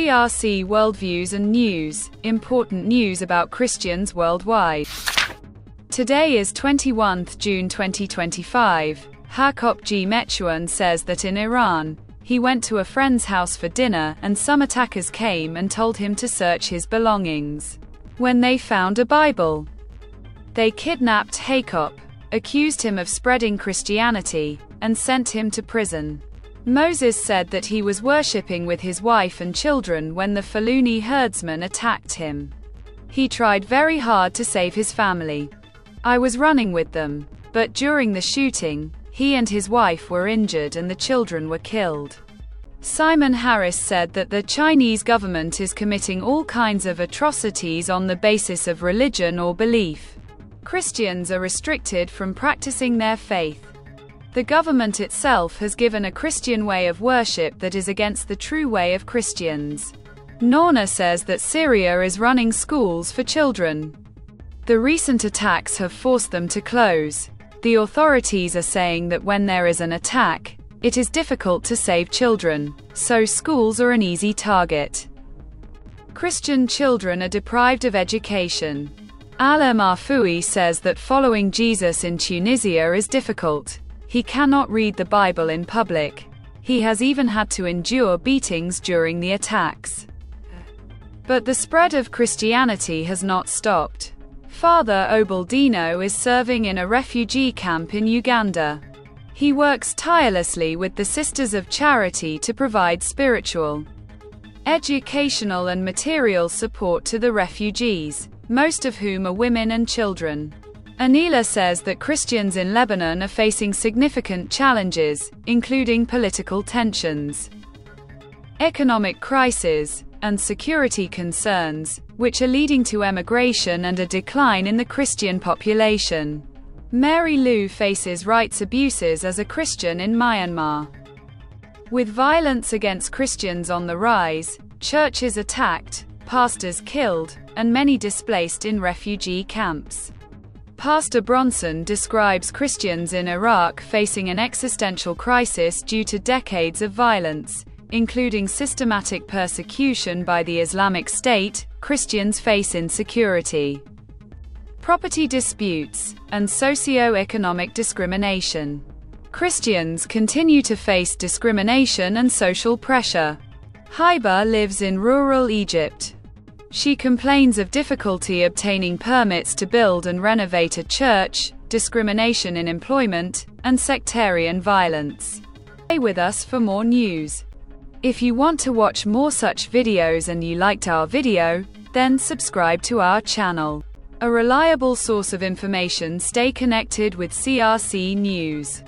CRC Worldviews and News, important news about Christians worldwide. Today is 21st June 2025. Hakop G. Mechuan says that in Iran, he went to a friend's house for dinner and some attackers came and told him to search his belongings. When they found a Bible, they kidnapped Hakop, accused him of spreading Christianity, and sent him to prison. Moses said that he was worshipping with his wife and children when the Fulani herdsmen attacked him. He tried very hard to save his family. I was running with them, but during the shooting, he and his wife were injured and the children were killed. Simon Harris said that the Chinese government is committing all kinds of atrocities on the basis of religion or belief. Christians are restricted from practicing their faith. The government itself has given a Christian way of worship that is against the true way of Christians. Norna says that Syria is running schools for children. The recent attacks have forced them to close. The authorities are saying that when there is an attack, it is difficult to save children, so schools are an easy target. Christian children are deprived of education. Ala Marfoui says that following Jesus in Tunisia is difficult. He cannot read the Bible in public. He has even had to endure beatings during the attacks. But the spread of Christianity has not stopped. Father Obaldino is serving in a refugee camp in Uganda. He works tirelessly with the Sisters of Charity to provide spiritual, educational and material support to the refugees, most of whom are women and children. Anila says that Christians in Lebanon are facing significant challenges, including political tensions, economic crises, and security concerns, which are leading to emigration and a decline in the Christian population. Mary Lou faces rights abuses as a Christian in Myanmar. With violence against Christians on the rise, churches attacked, pastors killed, and many displaced in refugee camps. Pastor Bronson describes Christians in Iraq facing an existential crisis due to decades of violence, including systematic persecution by the Islamic State. Christians face insecurity, property disputes, and socio-economic discrimination. Christians continue to face discrimination and social pressure. Haiba lives in rural Egypt. She complains of difficulty obtaining permits to build and renovate a church, discrimination in employment, and sectarian violence. Stay with us for more news. If you want to watch more such videos and you liked our video, then subscribe to our channel. A reliable source of information. Stay connected with CRC News.